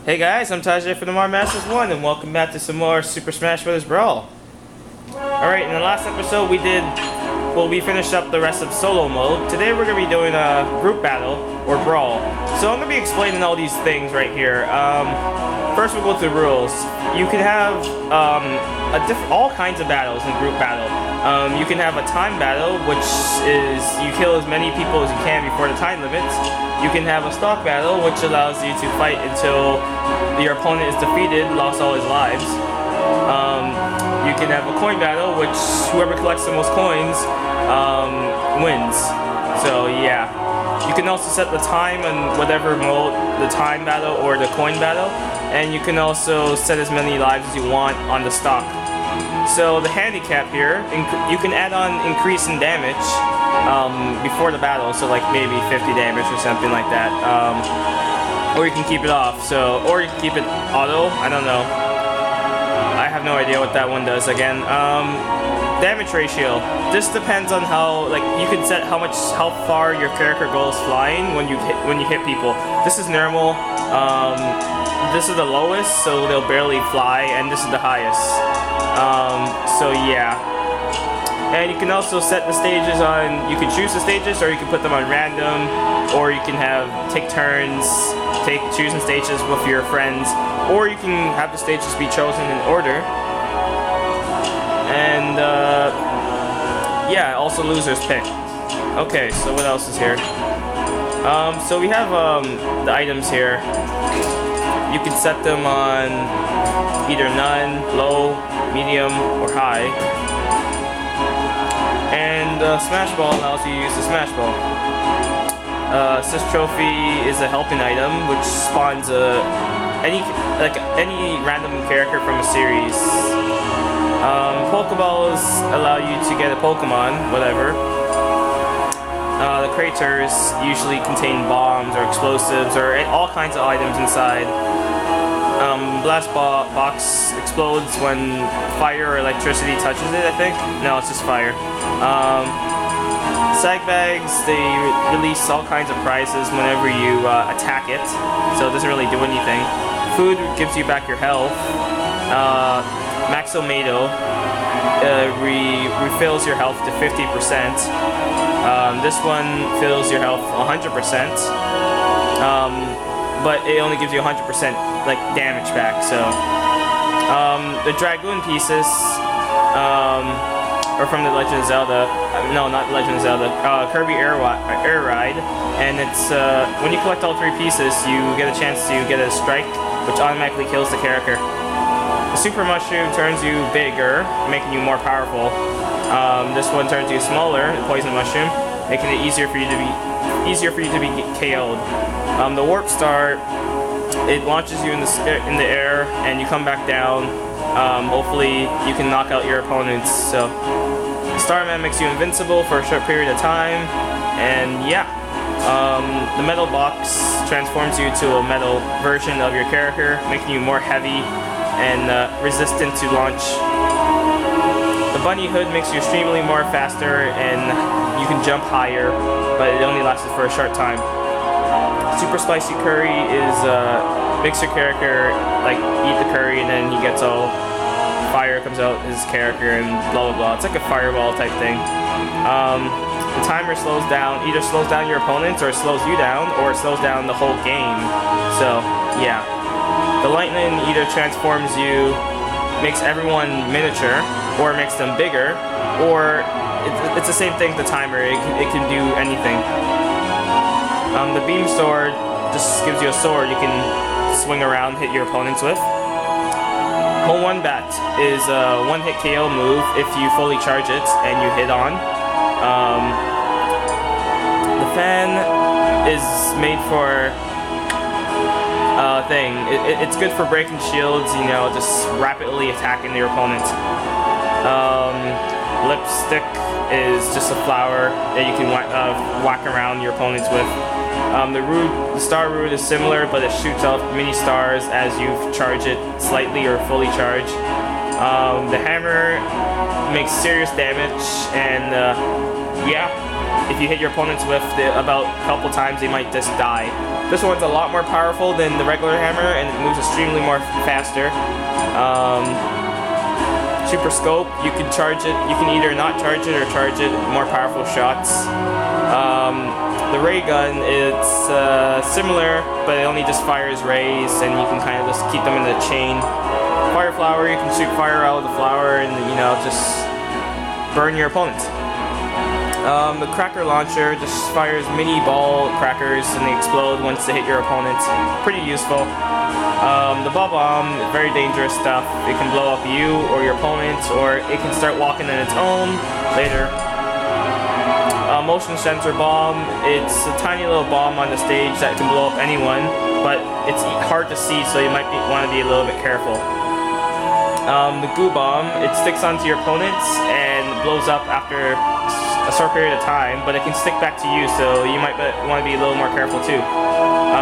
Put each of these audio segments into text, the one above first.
Hey guys, I'm Tajay from the Mar Masters 1 and welcome back to some more Super Smash Bros. Brawl. Alright, in the last episode we finished up the rest of solo mode. Today we're going to be doing a group battle, or Brawl. So I'm going to be explaining all these things right here. First we'll go through the rules. You can have all kinds of battles in group battle. You can have a time battle, which is you kill as many people as you can before the time limits. You can have a stock battle, which allows you to fight until your opponent is defeated, lost all his lives. You can have a coin battle, which whoever collects the most coins wins. So yeah. You can also set the time on whatever mode, the time battle or the coin battle, and you can also set as many lives as you want on the stock. So the handicap here, you can add on increase in damage before the battle, so like maybe 50 damage or something like that. Or you can keep it off, or you can keep it auto, I don't know. I have no idea what that one does again. Damage ratio. This depends on how, like, you can set how far your character goes flying when you hit people. This is normal. This is the lowest, so they'll barely fly, and this is the highest. So yeah. And you can also set the stages on, you can choose the stages, or you can put them on random, or you can take turns, choosing stages with your friends, or you can have the stages be chosen in order. And yeah, also losers pick. Okay, so what else is here? So we have the items here. You can set them on either none, low, medium, or high. And Smash Ball allows you to use the Smash Ball. Assist Trophy is a helping item which spawns any random character from a series. Pokeballs allow you to get a Pokemon, whatever. The craters usually contain bombs or explosives or all kinds of items inside. Blast box explodes when fire or electricity touches it, I think. No, it's just fire. Sag bags, they release all kinds of prizes whenever you attack it, so it doesn't really do anything. Food gives you back your health. Maxomato refills your health to 50%. This one fills your health 100%, but it only gives you 100% like damage back. So the Dragoon pieces are from the Legend of Zelda. No, not Legend of Zelda. Kirby Air Ride, and it's when you collect all 3 pieces, you get a chance to get a strike, which automatically kills the character. The Super Mushroom turns you bigger, making you more powerful. This one turns you smaller, the Poison Mushroom, making it easier for you to be KO'd. The Warp Star, it launches you in the air, and you come back down. Hopefully, you can knock out your opponents. So, the Starman makes you invincible for a short period of time, and yeah. The Metal Box transforms you to a metal version of your character, making you more heavy and resistant to launch. The Bunny Hood makes you extremely more faster, and you can jump higher, but it only lasts for a short time. Super Spicy Curry makes your character like eat the curry, and then he gets all fire comes out his character and blah blah blah. It's like a fireball type thing. The timer slows down, either slows down your opponents, or it slows you down, or it slows down the whole game. So yeah. The Lightning either transforms you, makes everyone miniature, or makes them bigger, or it's the same thing as the timer, it can do anything. The Beam Sword just gives you a sword you can swing around, hit your opponents with. Home Run Bat is a one-hit KO move if you fully charge it and you hit on. The Fan is made for it's good for breaking shields, you know, just rapidly attacking your opponent. Lipstick is just a flower that you can whack around your opponents with. The Star Root is similar, but it shoots out mini stars as you charge it slightly or fully charge. The Hammer makes serious damage, and yeah. if you hit your opponents with about a couple times, they might just die. This one's a lot more powerful than the regular hammer, and it moves extremely more faster. Super scope, you can charge it. You can either not charge it or charge it. More powerful shots. The ray gun, it's similar, but it only just fires rays, and you can kind of just keep them in the chain. Fire flower, you can shoot fire out of the flower, and just burn your opponent. The cracker launcher just fires mini ball crackers, and they explode once they hit your opponent. Pretty useful. The ball bomb, very dangerous stuff. It can blow up you or your opponent, or it can start walking on its own later. Motion sensor bomb, it's a tiny little bomb on the stage that can blow up anyone, but it's hard to see, so you might want to be a little bit careful. The goo bomb, it sticks onto your opponents and blows up after a short period of time, but it can stick back to you, so you might want to be a little more careful too.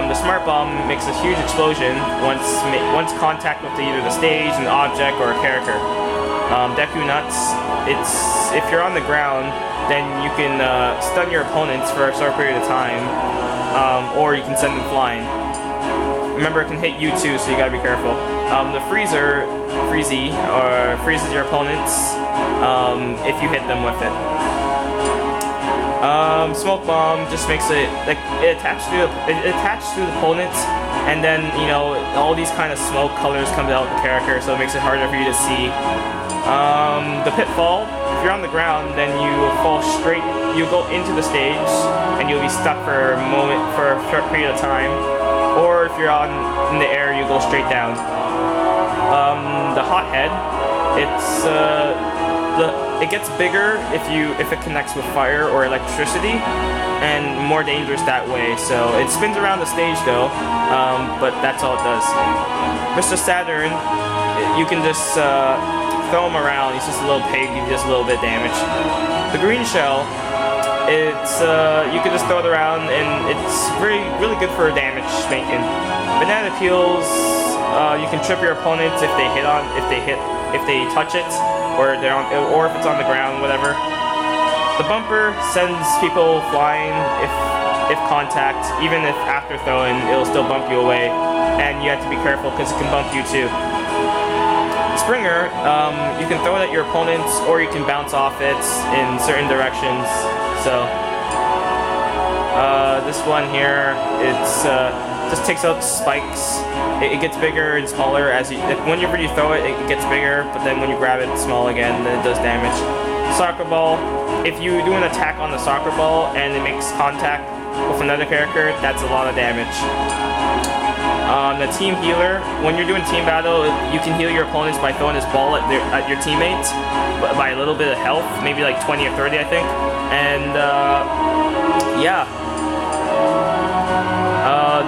The smart bomb makes a huge explosion once contact with either the stage, an object, or a character. Deku Nuts, if you're on the ground, then you can stun your opponents for a short period of time, or you can send them flying. Remember, it can hit you too, so you gotta be careful. The freezer, freezes your opponents if you hit them with it. Smoke bomb just makes it attached to the opponent, and then all these kind of smoke colors come out the character, so it makes it harder for you to see. The pitfall, if you're on the ground, then you fall straight. You go into the stage, and you'll be stuck for a short period of time. Or if you're in the air, you go straight down. The hothead, it gets bigger if it connects with fire or electricity, and more dangerous that way. So it spins around the stage though, but that's all it does. Mr. Saturn, you can just throw him around. He's just a little pig. He does a little bit of damage. The green shell, you can just throw it around, and it's really good for damage making. Banana peels, you can trip your opponents if they touch it, or if it's on the ground, whatever. The bumper sends people flying if contact, even if after throwing, it'll still bump you away, and you have to be careful because it can bump you too. Springer, you can throw it at your opponents, or you can bounce off it in certain directions. So this one here, just takes out spikes. It gets bigger and smaller whenever you throw it. It gets bigger, but then when you grab it, it's small again. Then it does damage. Soccer ball. If you do an attack on the soccer ball and it makes contact with another character, that's a lot of damage. The team healer. When you're doing team battle, you can heal your opponents by throwing this ball at your teammates by a little bit of health, maybe like 20 or 30, I think. And yeah.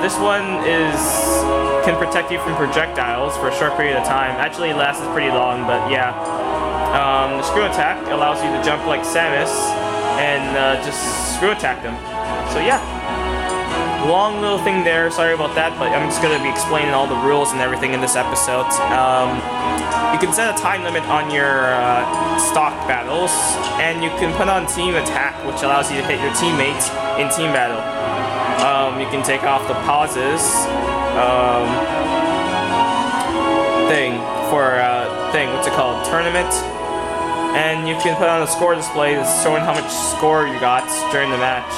This one can protect you from projectiles for a short period of time. Actually, it lasts pretty long, but yeah. The screw attack allows you to jump like Samus and just screw attack them. So yeah. Long little thing there, sorry about that, but I'm just going to be explaining all the rules and everything in this episode. You can set a time limit on your stock battles, and you can put on team attack, which allows you to hit your teammates in team battle. You can take off the pauses what's it called, tournament, and you can put on a score display that's showing how much score you got during the match.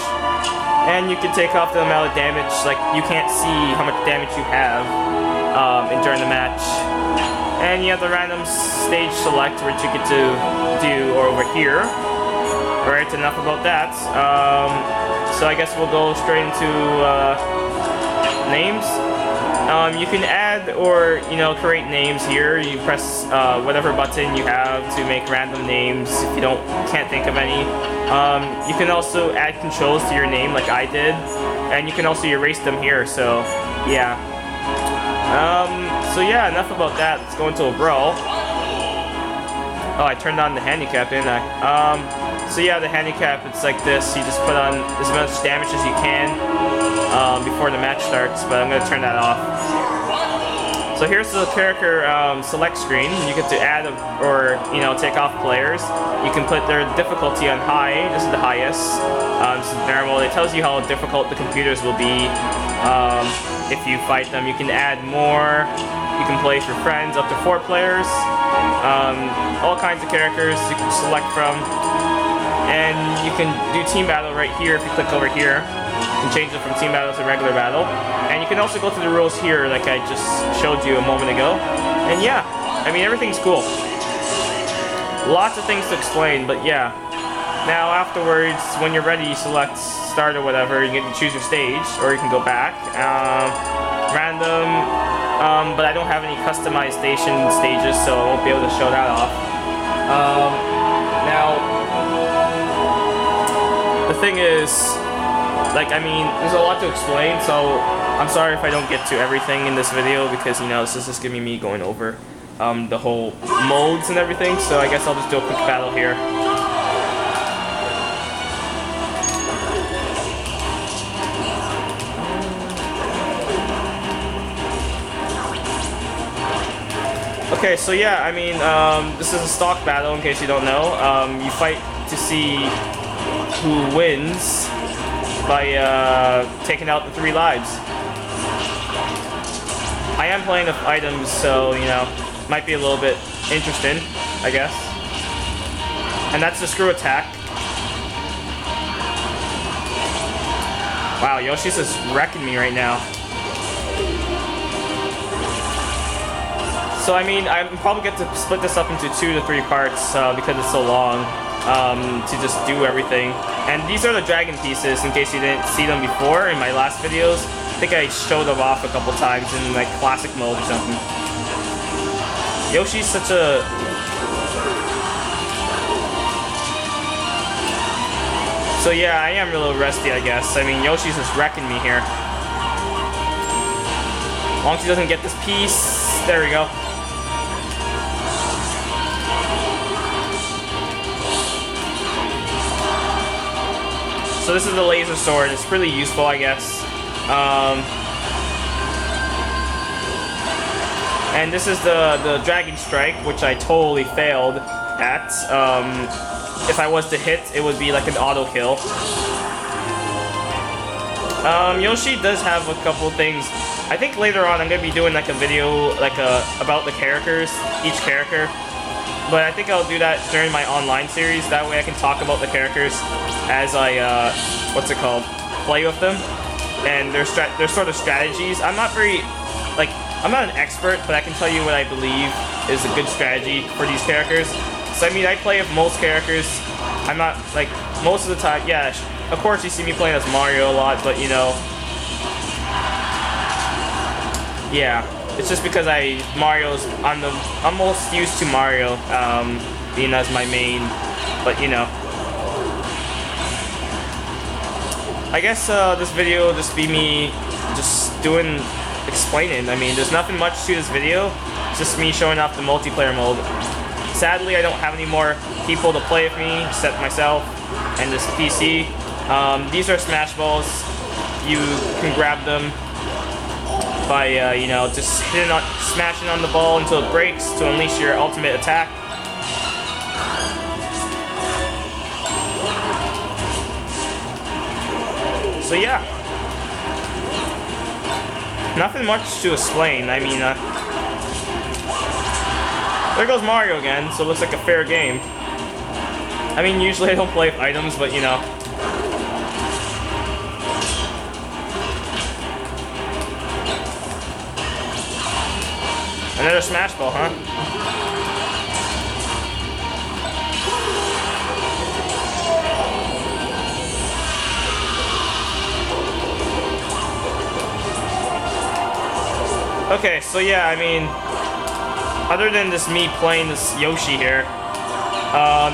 And you can take off the amount of damage, like you can't see how much damage you have during the match. And you have the random stage select, which you get to do over here. Alright, enough about that. So I guess we'll go straight into names. You can add or create names here. You press whatever button you have to make random names if you can't think of any. You can also add controls to your name like I did, and you can also erase them here. So yeah. So yeah, enough about that. Let's go into a brawl. Oh, I turned on the handicap, didn't I? So yeah, the handicap, it's like this. You just put on as much damage as you can before the match starts, but I'm going to turn that off. So here's the character select screen. You get to add or take off players. You can put their difficulty on high. This is the highest. This is normal. It tells you how difficult the computers will be if you fight them. You can add more. You can play for friends, up to 4 players. All kinds of characters you can select from. And you can do team battle right here if you click over here. You can change it from team battle to regular battle. And you can also go through the rules here like I just showed you a moment ago. And yeah, I mean everything's cool. Lots of things to explain, but yeah. Now afterwards, when you're ready, you select start or whatever. You get to choose your stage, or you can go back. Random, but I don't have any customized stages, so I won't be able to show that off. Now, the thing is, like, I mean, there's a lot to explain, so I'm sorry if I don't get to everything in this video, because, this is just giving me going over the whole modes and everything, so I guess I'll just do a quick battle here. Okay, so yeah, I mean, this is a stock battle, in case you don't know. You fight to see who wins by taking out the 3 lives. I am playing with items, so, might be a little bit interesting, I guess. And that's the screw attack. Wow, Yoshi's just wrecking me right now. So I mean, I'm probably going to split this up into 2 to 3 parts because it's so long to just do everything. And these are the dragon pieces, in case you didn't see them before in my last videos. I think I showed them off a couple times in like classic mode or something. Yoshi's such a... So yeah, I am a little rusty, I guess. I mean, Yoshi's just wrecking me here. As long as he doesn't get this piece. There we go. So this is the laser sword. It's pretty useful, I guess. And this is the dragon strike, which I totally failed at. If I was to hit, it would be like an auto kill. Yoshi does have a couple things. I think later on I'm gonna be doing like a video about the characters, each character. But I think I'll do that during my online series. That way I can talk about the characters as I, play with them. And their sort of strategies. I'm not an expert, but I can tell you what I believe is a good strategy for these characters. So I mean, I play with most characters. I'm not, like, most of the time, yeah, of course you see me playing as Mario a lot, but yeah. It's just because I'm most used to Mario being as my main, but I guess this video will just be me just explaining. I mean, there's nothing much to this video. It's just me showing off the multiplayer mode. Sadly, I don't have any more people to play with me except myself and this PC. These are Smash Balls. You can grab them by, just smashing on the ball until it breaks to unleash your ultimate attack. So yeah, nothing much to explain. I mean, there goes Mario again, so it looks like a fair game. I mean, usually I don't play with items, but Another Smash Ball, huh? Okay, so yeah, I mean, other than just me playing this Yoshi here,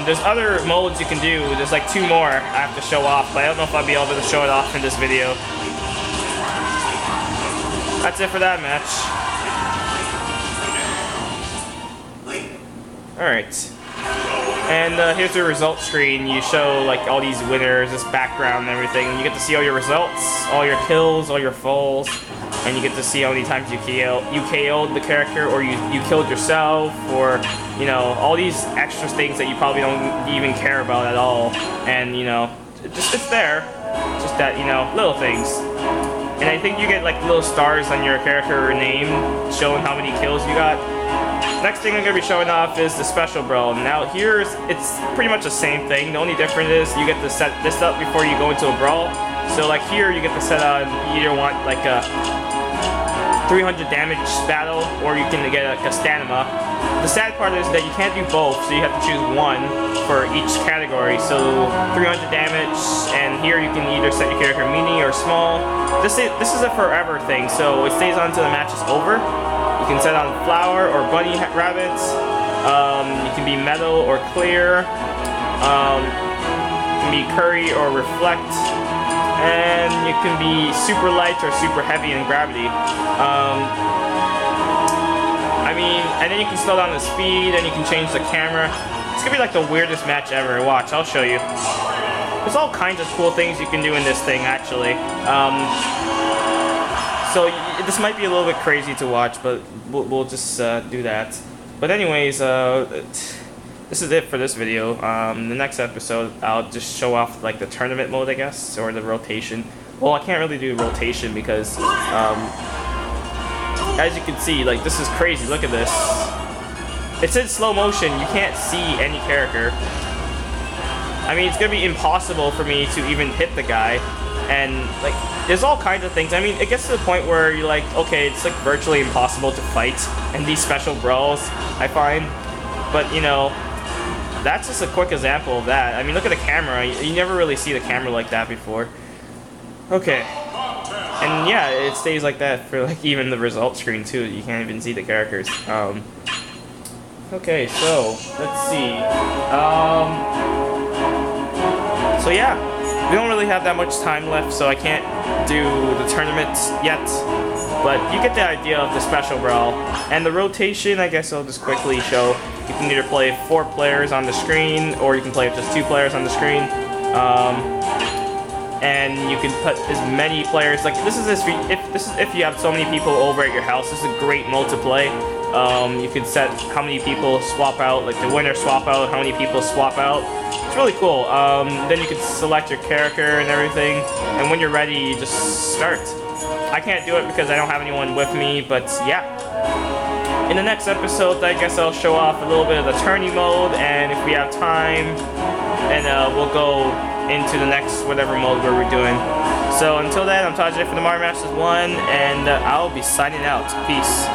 there's other modes you can do. There's like 2 more I have to show off, but I don't know if I'll be able to show it off in this video. That's it for that match. Alright. And here's the results screen. You show like all these winners, this background and everything. And you get to see all your results, all your kills, all your falls. and you get to see how many times you KO'd the character, or you killed yourself, or you know, all these extra things that you probably don't even care about at all. And you know, it's there, just that, you know, little things. And I think you get like little stars on your character name showing how many kills you got. Next thing I'm going to be showing off is the special Brawl. Now it's pretty much the same thing. The only difference is you get to set this up before you go into a Brawl. So like here you get to set on, you either want like a 300 damage battle, or you can get like a stamina. The sad part is that you can't do both, so you have to choose one for each category. So 300 damage, and here you can either set your character mini or small. This is a forever thing, so it stays on until the match is over. You can set on flower or bunny rabbits. You can be metal or clear. You can be curry or reflect. And you can be super light or super heavy in gravity. I mean, and then you can slow down the speed, and you can change the camera. It's gonna be like the weirdest match ever. Watch, I'll show you. There's all kinds of cool things you can do in this thing, actually. So this might be a little bit crazy to watch, but we'll just do that. But anyways, this is it for this video. The next episode, I'll just show off like the tournament mode, I guess, or the rotation. Well, I can't really do rotation because, as you can see, like this is crazy. Look at this. It's in slow motion. You can't see any character. I mean, it's gonna be impossible for me to even hit the guy. And like, there's all kinds of things. I mean, it gets to the point where you're like, okay, it's like virtually impossible to fight in these special brawls, I find. But you know, that's just a quick example of that. I mean, look at the camera. You never really see the camera like that before. Okay. And yeah, it stays like that for like even the result screen too. You can't even see the characters. Okay, so let's see. So yeah, we don't really have that much time left, so I can't do the tournaments yet. But you get the idea of the special Brawl. And the rotation, I guess I'll just quickly show. You can either play 4 players on the screen, or you can play with just 2 players on the screen. And you can put as many players. Like this is if you have so many people over at your house. This is a great mode to play. You can set how many people swap out, like the winner swap out, how many people swap out. It's really cool. Then you can select your character and everything. And when you're ready, you just start. I can't do it because I don't have anyone with me, but yeah. In the next episode, I guess I'll show off a little bit of the tourney mode, and if we have time, and we'll go into the next whatever mode we're doing. So until then, I'm Tajay from the Mario Masters 1, and I'll be signing out. Peace.